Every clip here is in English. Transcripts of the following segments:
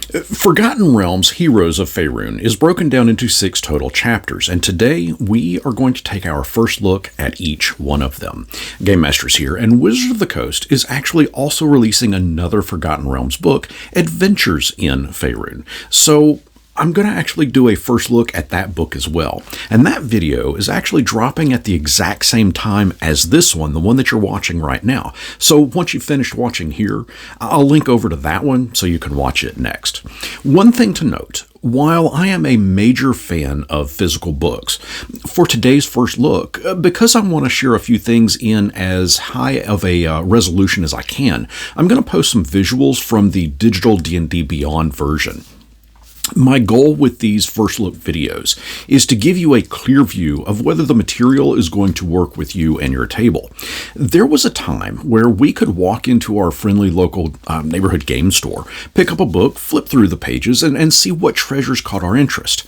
Forgotten Realms Heroes of Faerun is broken down into 6 total chapters, and today we are going to take our first look at each one of them. GameMasters here, and Wizards of the Coast is actually also releasing another Forgotten Realms book, Adventures in Faerun. So I'm going to actually do a first look at that book as well. And that video is actually dropping at the exact same time as this one, the one that you're watching right now. So once you've finished watching here, I'll link over to that one so you can watch it next. One thing to note, while I am a major fan of physical books, for today's first look, because I want to share a few things in as high of a resolution as I can, I'm going to post some visuals from the digital D&D Beyond version. My goal with these first look videos is to give you a clear view of whether the material is going to work with you and your table. There was a time where we could walk into our friendly local neighborhood game store, pick up a book, flip through the pages, and see what treasures caught our interest.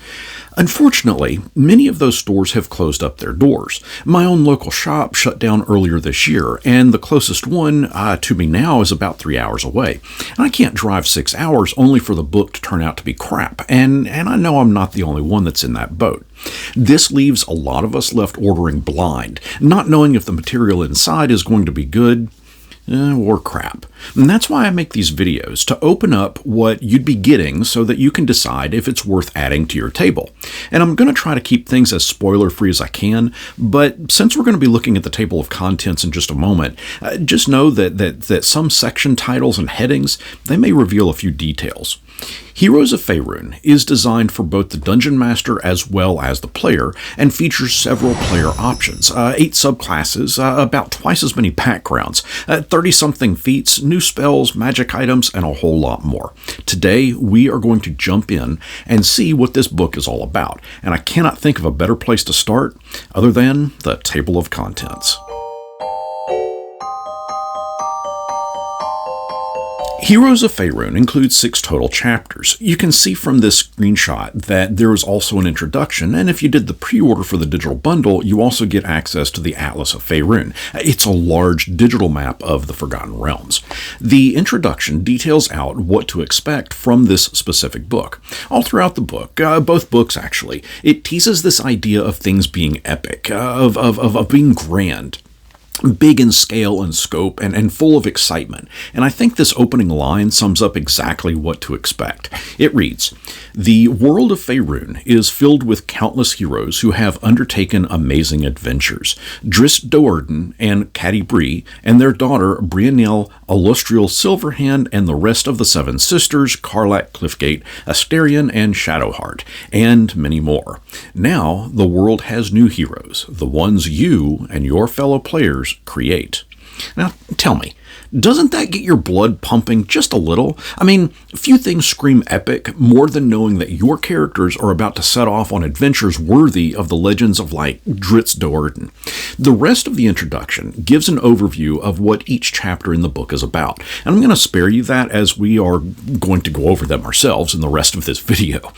Unfortunately, many of those stores have closed up their doors. My own local shop shut down earlier this year, and the closest one to me now is about 3 hours away. And I can't drive 6 hours only for the book to turn out to be crap, and I know I'm not the only one that's in that boat. This leaves a lot of us left ordering blind, not knowing if the material inside is going to be good or crap. And that's why I make these videos, to open up what you'd be getting so that you can decide if it's worth adding to your table. And I'm going to try to keep things as spoiler-free as I can, but since we're going to be looking at the table of contents in just a moment, just know that some section titles and headings, they may reveal a few details. Heroes of Faerun is designed for both the Dungeon Master as well as the player, and features several player options, 8 subclasses, about twice as many backgrounds, 30-something feats, new spells, magic items, and a whole lot more. Today, we are going to jump in and see what this book is all about, and I cannot think of a better place to start other than the table of contents. Heroes of Faerun includes 6 total chapters. You can see from this screenshot that there is also an introduction, and if you did the pre-order for the digital bundle, you also get access to the Atlas of Faerun. It's a large digital map of the Forgotten Realms. The introduction details out what to expect from this specific book. All throughout the book, both books actually, it teases this idea of things being epic, of being grand, big in scale and scope, and full of excitement. And I think this opening line sums up exactly what to expect. It reads, "The world of Faerun is filled with countless heroes who have undertaken amazing adventures. Drizzt Do'Urden and Catti Bree and their daughter Brianelle Illustrial Silverhand and the rest of the 7 sisters, Karlach Cliffgate, Asterion, and Shadowheart, and many more. Now the world has new heroes, the ones you and your fellow players create." Now, tell me, doesn't that get your blood pumping just a little? I mean, few things scream epic more than knowing that your characters are about to set off on adventures worthy of the legends of, like, Drizzt Do'Urden. The rest of the introduction gives an overview of what each chapter in the book is about, and I'm going to spare you that as we are going to go over them ourselves in the rest of this video.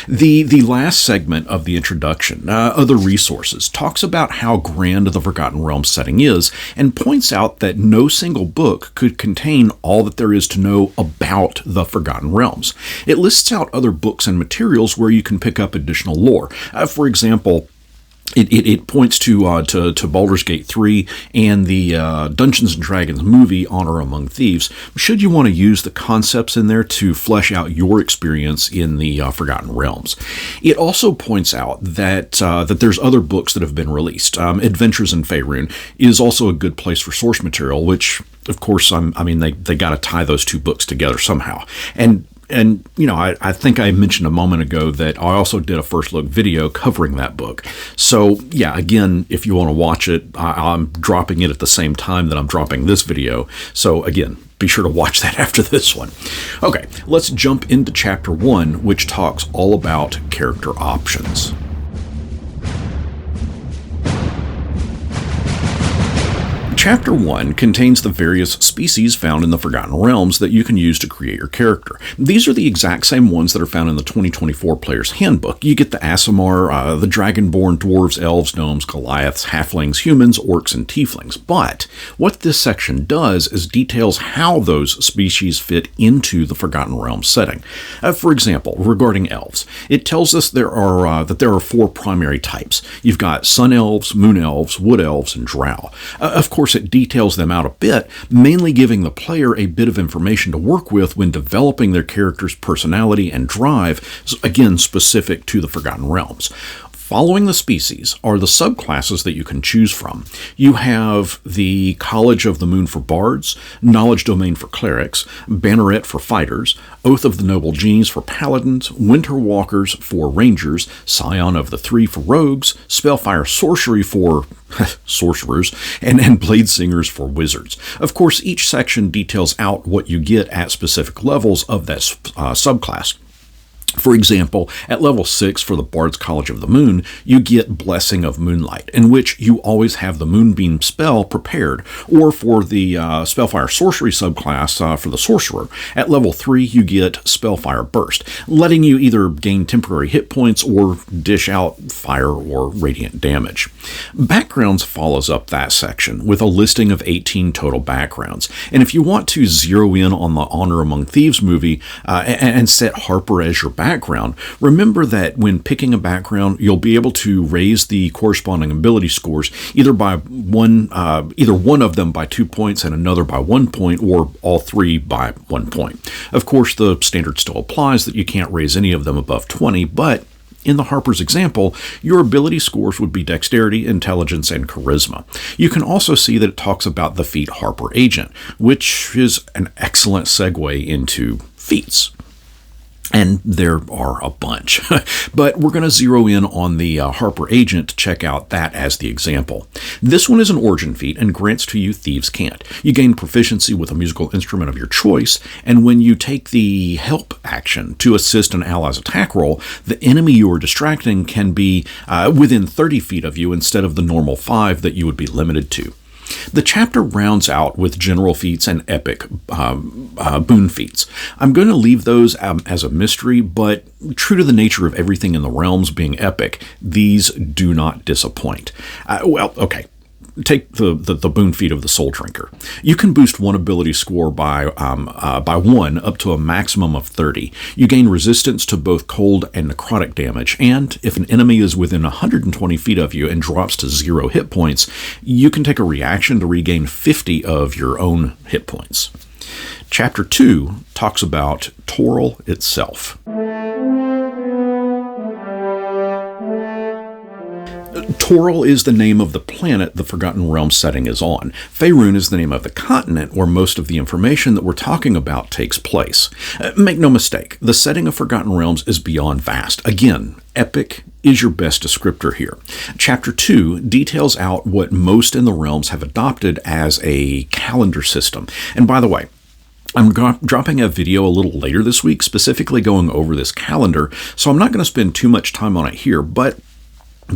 The last segment of the introduction, Other Resources, talks about how grand the Forgotten Realms setting is, and points out that no single book could contain all that there is to know about the Forgotten Realms. It lists out other books and materials where you can pick up additional lore. For example, It points to Baldur's Gate 3 and the Dungeons & Dragons movie, Honor Among Thieves, should you want to use the concepts in there to flesh out your experience in the Forgotten Realms. It also points out that there's other books that have been released. Adventures in Faerun is also a good place for source material, which, of course, they got to tie those 2 books together somehow. And, you know, I think I mentioned a moment ago that I also did a first look video covering that book. So, yeah, again, if you want to watch it, I'm dropping it at the same time that I'm dropping this video. So, again, be sure to watch that after this one. Okay, let's jump into Chapter 1, which talks all about character options. Chapter 1 contains the various species found in the Forgotten Realms that you can use to create your character. These are the exact same ones that are found in the 2024 Player's Handbook. You get the Aasimar, the Dragonborn, Dwarves, Elves, Gnomes, Goliaths, Halflings, Humans, Orcs, and Tieflings. But what this section does is details how those species fit into the Forgotten Realms setting. For example, regarding Elves, it tells us there are 4 primary types. You've got Sun Elves, Moon Elves, Wood Elves, and Drow. Of course, it details them out a bit, mainly giving the player a bit of information to work with when developing their character's personality and drive, again, specific to the Forgotten Realms. Following the species are the subclasses that you can choose from. You have the College of the Moon for Bards, Knowledge Domain for Clerics, Banneret for Fighters, Oath of the Noble Genies for Paladins, Winter Walkers for Rangers, Scion of the Three for Rogues, Spellfire Sorcery for sorcerers, and Blade Singers for wizards. Of course, each section details out what you get at specific levels of that subclass. For example, at level 6 for the Bard's College of the Moon, you get Blessing of Moonlight, in which you always have the Moonbeam spell prepared, or for the Spellfire Sorcery subclass for the Sorcerer, at level 3 you get Spellfire Burst, letting you either gain temporary hit points or dish out fire or radiant damage. Backgrounds follows up that section with a listing of 18 total backgrounds, and if you want to zero in on the Honor Among Thieves movie and set Harper as your background, remember that when picking a background, you'll be able to raise the corresponding ability scores either one of them by 2 points and another by 1 point, or all 3 by 1 point. Of course, the standard still applies that you can't raise any of them above 20, but in the Harper's example, your ability scores would be Dexterity, Intelligence, and Charisma. You can also see that it talks about the feat Harper Agent, which is an excellent segue into feats. And there are a bunch, but we're going to zero in on the Harper Agent to check out that as the example. This one is an origin feat and grants to you Thieves' Cant. You gain proficiency with a musical instrument of your choice, and when you take the help action to assist an ally's attack roll, the enemy you are distracting can be within 30 feet of you instead of the normal 5 that you would be limited to. The chapter rounds out with general feats and epic boon feats. I'm going to leave those as a mystery, but true to the nature of everything in the realms being epic, these do not disappoint. Take the boon feat of the Soul Drinker. You can boost one ability score by 1 up to a maximum of 30. You gain resistance to both cold and necrotic damage, and if an enemy is within 120 feet of you and drops to 0 hit points, you can take a reaction to regain 50 of your own hit points. Chapter 2 talks about Toril itself. Toril is the name of the planet the Forgotten Realms setting is on. Faerun is the name of the continent where most of the information that we're talking about takes place. Make no mistake, the setting of Forgotten Realms is beyond vast. Again, epic is your best descriptor here. Chapter 2 details out what most in the realms have adopted as a calendar system. And by the way, I'm dropping a video a little later this week specifically going over this calendar, so I'm not going to spend too much time on it here, but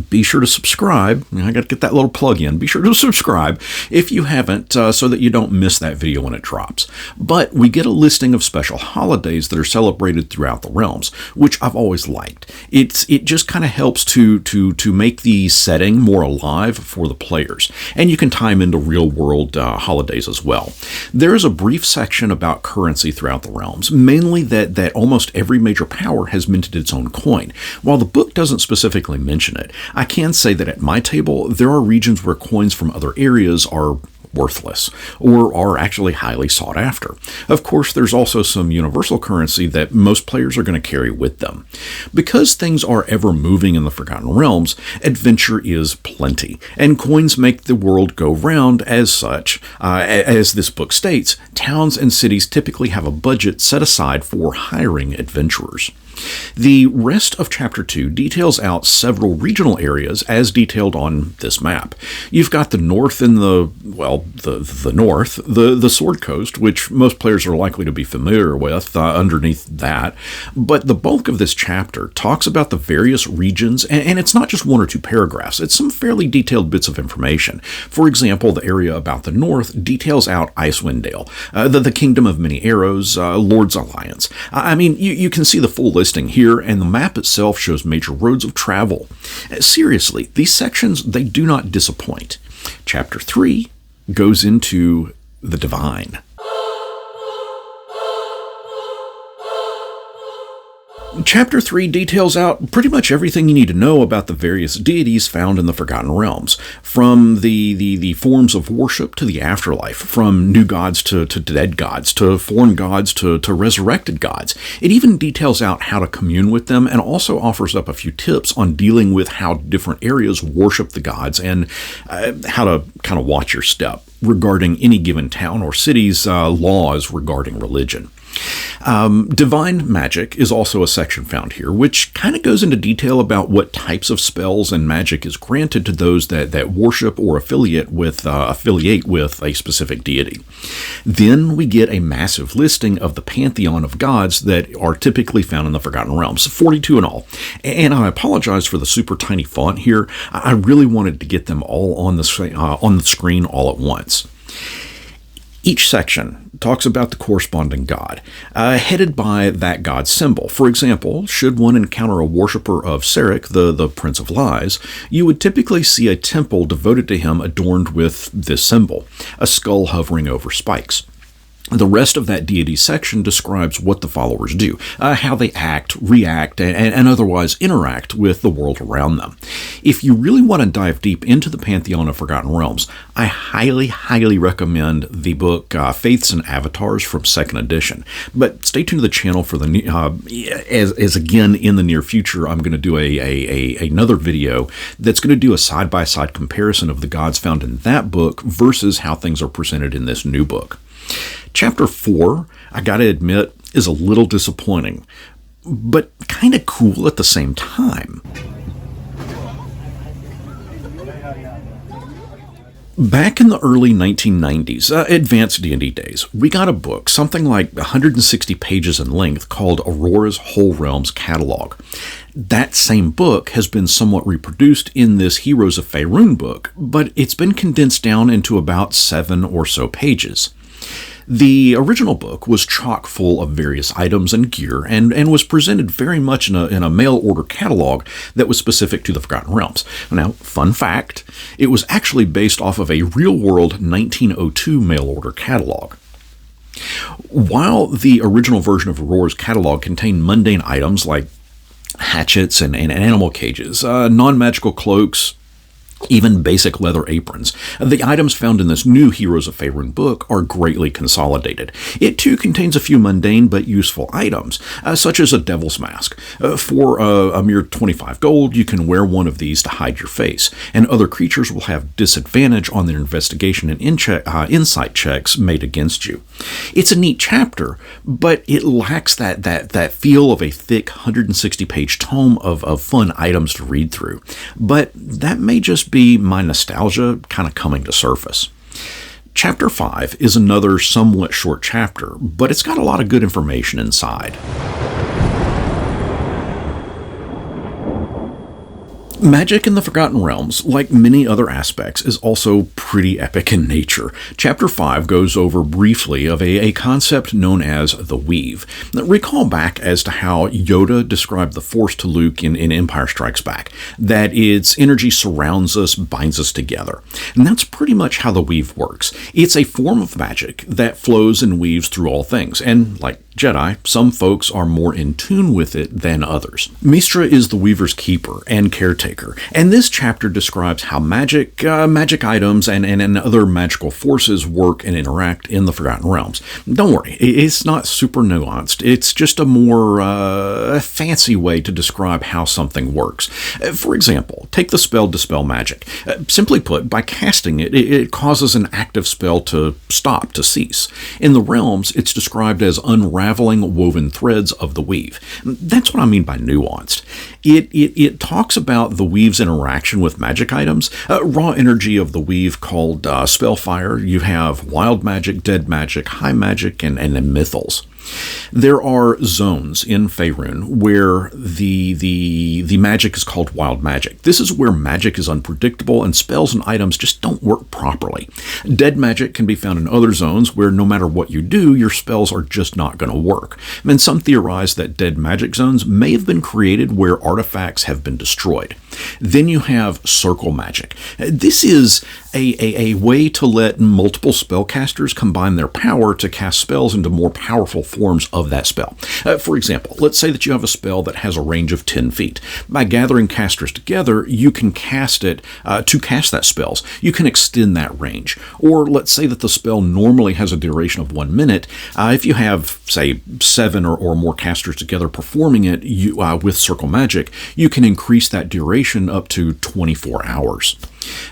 be sure to subscribe. I got to get that little plug in. Be sure to subscribe if you haven't, so that you don't miss that video when it drops. But we get a listing of special holidays that are celebrated throughout the realms, which I've always liked. It just kind of helps to make the setting more alive for the players, and you can tie them into real world holidays as well. There is a brief section about currency throughout the realms, mainly that almost every major power has minted its own coin. While the book doesn't specifically mention it, I can say that at my table, there are regions where coins from other areas are worthless or are actually highly sought after. Of course, there's also some universal currency that most players are going to carry with them. Because things are ever moving in the Forgotten Realms, adventure is plenty, and coins make the world go round. As such, as this book states, towns and cities typically have a budget set aside for hiring adventurers. The rest of Chapter 2 details out several regional areas as detailed on this map. You've got the north in the the north, the Sword Coast, which most players are likely to be familiar with underneath that. But the bulk of this chapter talks about the various regions, and it's not just one or two paragraphs. It's some fairly detailed bits of information. For example, the area about the north details out Icewind Dale, the Kingdom of Many Arrows, Lord's Alliance. I mean, you can see the full listing here, and the map itself shows major roads of travel. Seriously, these sections, they do not disappoint. Chapter 3 goes into the divine. Chapter 3 details out pretty much everything you need to know about the various deities found in the Forgotten Realms, from the forms of worship to the afterlife, from new gods to dead gods, to fallen gods to resurrected gods. It even details out how to commune with them, and also offers up a few tips on dealing with how different areas worship the gods, and how to kind of watch your step regarding any given town or city's laws regarding religion. Divine magic is also a section found here, which kind of goes into detail about what types of spells and magic is granted to those that worship or affiliate with a specific deity. Then we get a massive listing of the pantheon of gods that are typically found in the Forgotten Realms, 42 in all. And I apologize for the super tiny font here. I really wanted to get them all on the screen all at once. Each section talks about the corresponding god, headed by that god's symbol. For example, should one encounter a worshiper of Sarek, the Prince of Lies, you would typically see a temple devoted to him adorned with this symbol, a skull hovering over spikes. The rest of that deity section describes what the followers do, how they act, react, and otherwise interact with the world around them. If you really want to dive deep into the Pantheon of Forgotten Realms, I highly, highly recommend the book Faiths and Avatars from 2nd edition. But stay tuned to the channel for as again in the near future, I'm going to do another video that's going to do a side-by-side comparison of the gods found in that book versus how things are presented in this new book. Chapter 4, I gotta admit, is a little disappointing, but kind of cool at the same time. Back in the early 1990s, advanced D&D days, we got a book, something like 160 pages in length, called Aurora's Whole Realms Catalog. That same book has been somewhat reproduced in this Heroes of Faerun book, but it's been condensed down into about 7 or so pages. The original book was chock full of various items and gear, and was presented very much in a mail-order catalog that was specific to the Forgotten Realms. Now, fun fact, it was actually based off of a real-world 1902 mail-order catalog. While the original version of Aurora's catalog contained mundane items like hatchets and animal cages, non-magical cloaks, even basic leather aprons, the items found in this new Heroes of Faerun book are greatly consolidated. It too contains a few mundane but useful items, such as a devil's mask. For a mere 25 gold, you can wear one of these to hide your face, and other creatures will have disadvantage on their investigation and insight checks made against you. It's a neat chapter, but it lacks that feel of a thick 160-page tome of fun items to read through. But that may just be my nostalgia kind of coming to surface. Chapter 5 is another somewhat short chapter, but it's got a lot of good information inside. Magic in the Forgotten Realms, like many other aspects, is also pretty epic in nature. Chapter 5 goes over briefly of a concept known as the Weave. Recall back as to how Yoda described the Force to Luke in Empire Strikes Back, that its energy surrounds us, binds us together. And that's pretty much how the Weave works. It's a form of magic that flows and weaves through all things, and like Jedi, some folks are more in tune with it than others. Mystra is the Weaver's keeper and caretaker, and this chapter describes how magic items and other magical forces work and interact in the Forgotten Realms. Don't worry, it's not super nuanced. It's just a more fancy way to describe how something works. For example, take the spell Dispel Magic. Simply put, by casting it, it causes an active spell to stop, to cease. In the realms, it's described as unraveling unraveling woven threads of the weave. That's what I mean by nuanced. It talks about the weave's interaction with magic items, raw energy of the weave called spellfire. You have wild magic, dead magic, high magic, and then mythals. There are zones in Faerun where the magic is called wild magic. This is where magic is unpredictable and spells and items just don't work properly. Dead magic can be found in other zones where no matter what you do, your spells are just not going to work. And some theorize that dead magic zones may have been created where artifacts have been destroyed. Then you have circle magic. This is a way to let multiple spellcasters combine their power to cast spells into more powerful forms of that spell. For example, let's say that you have a spell that has a range of 10 feet. By gathering casters together, you can cast it to cast that spell. You can extend that range. Or let's say that the spell normally has a duration of 1 minute. If you have, say, 7 or more casters together performing it with circle magic, you can increase that duration up to 24 hours.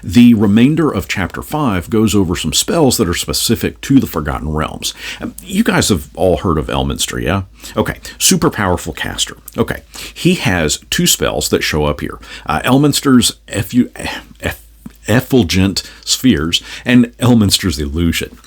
The remainder of Chapter 5 goes over some spells that are specific to the Forgotten Realms. You guys have all heard of Elminster, yeah? Okay, super powerful caster. Okay, he has 2 spells that show up here. Elminster's Effulgent Spheres and Elminster's Illusion.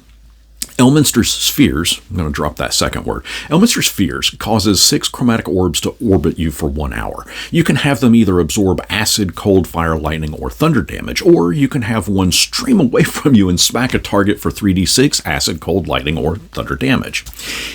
Elminster's Spheres, I'm going to drop that second word. Elminster's Spheres causes 6 chromatic orbs to orbit you for 1 hour. You can have them either absorb acid, cold, fire, lightning, or thunder damage, or you can have one stream away from you and smack a target for 3d6 acid, cold, lightning, or thunder damage.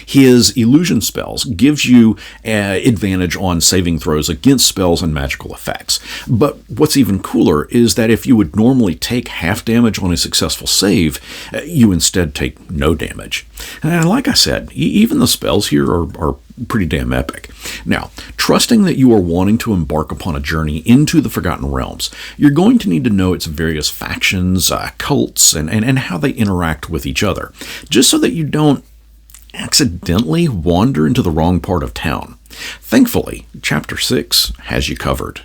His illusion spells gives you advantage on saving throws against spells and magical effects. But what's even cooler is that if you would normally take half damage on a successful save, you instead take no damage. And like I said, even the spells here are pretty damn epic. Now, trusting that you are wanting to embark upon a journey into the Forgotten Realms, you're going to need to know its various factions, cults, and how they interact with each other, just so that you don't accidentally wander into the wrong part of town. Thankfully, Chapter 6 has you covered.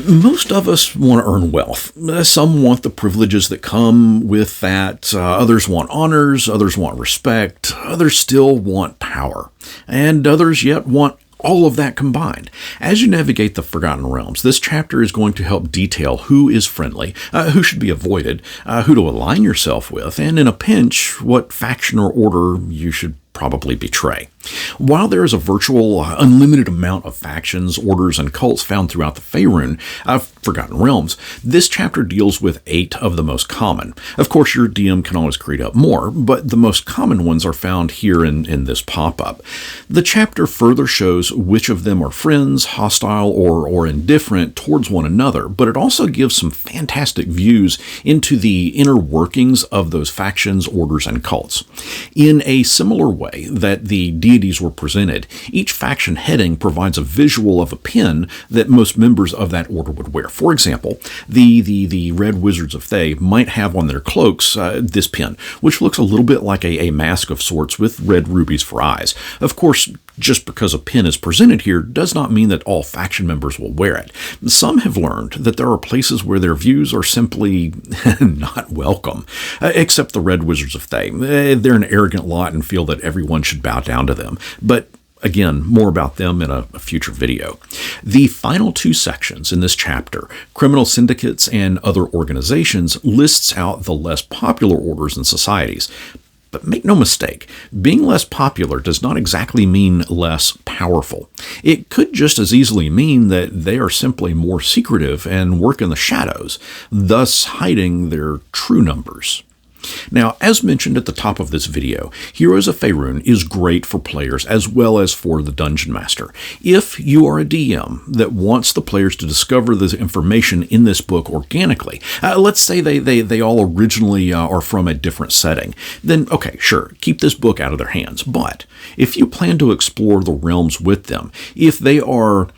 Most of us want to earn wealth. Some want the privileges that come with that. Others want honors. Others want respect. Others still want power. And others yet want all of that combined. As you navigate the Forgotten Realms, this chapter is going to help detail who is friendly, who should be avoided, who to align yourself with, and in a pinch, what faction or order you should probably betray. While there is a virtual unlimited amount of factions, orders, and cults found throughout the Faerun, Forgotten Realms, this chapter deals with 8 of the most common. Of course, your DM can always create up more, but the most common ones are found here in this pop-up. The chapter further shows which of them are friends, hostile, or indifferent towards one another, but it also gives some fantastic views into the inner workings of those factions, orders, and cults. In a similar way that the deities were presented, each faction heading provides a visual of a pin that most members of that order would wear. For example, the Red Wizards of Thay might have on their cloaks this pin, which looks a little bit like a mask of sorts with red rubies for eyes. Of course, just because a pin is presented here does not mean that all faction members will wear it. Some have learned that there are places where their views are simply not welcome, except the Red Wizards of Thay. They're an arrogant lot and feel that everyone should bow down to them. But again, more about them in a future video. The final 2 sections in this chapter, Criminal Syndicates and Other Organizations, lists out the less popular orders and societies. But make no mistake, being less popular does not exactly mean less powerful. It could just as easily mean that they are simply more secretive and work in the shadows, thus hiding their true numbers. Now, as mentioned at the top of this video, Heroes of Faerun is great for players as well as for the Dungeon Master. If you are a DM that wants the players to discover this information in this book organically, let's say they all originally are from a different setting, then okay, sure, keep this book out of their hands. But if you plan to explore the realms with them, if they are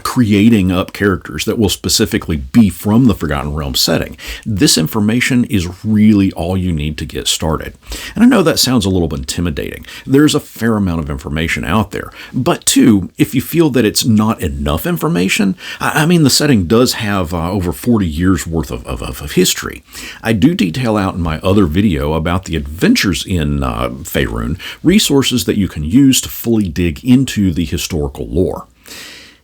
creating up characters that will specifically be from the Forgotten Realms setting. This information is really all you need to get started. And I know that sounds a little intimidating. There's a fair amount of information out there. But two, if you feel that it's not enough information, I mean, the setting does have over 40 years worth of history. I do detail out in my other video about the adventures in Faerun, resources that you can use to fully dig into the historical lore.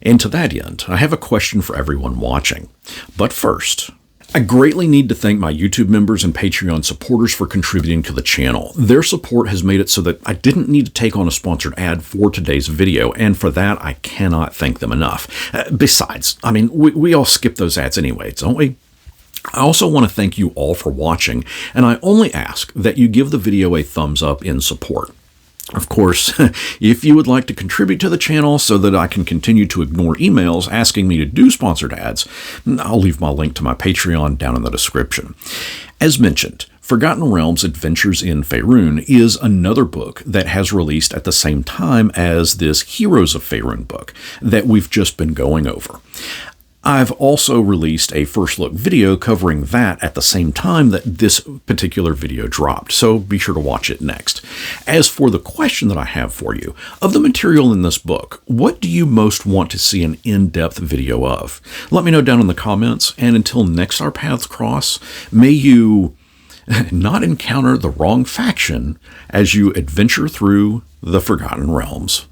And to that end, I have a question for everyone watching. But first, I greatly need to thank my YouTube members and Patreon supporters for contributing to the channel. Their support has made it so that I didn't need to take on a sponsored ad for today's video, and for that, I cannot thank them enough. Besides, I mean, we all skip those ads anyway, don't we? I also want to thank you all for watching, and I only ask that you give the video a thumbs up in support. Of course, if you would like to contribute to the channel so that I can continue to ignore emails asking me to do sponsored ads, I'll leave my link to my Patreon down in the description. As mentioned, Forgotten Realms Adventures in Faerun is another book that has released at the same time as this Heroes of Faerun book that we've just been going over. I've also released a first look video covering that at the same time that this particular video dropped, so be sure to watch it next. As for the question that I have for you, of the material in this book, what do you most want to see an in-depth video of? Let me know down in the comments, and until next our paths cross, may you not encounter the wrong faction as you adventure through the Forgotten Realms.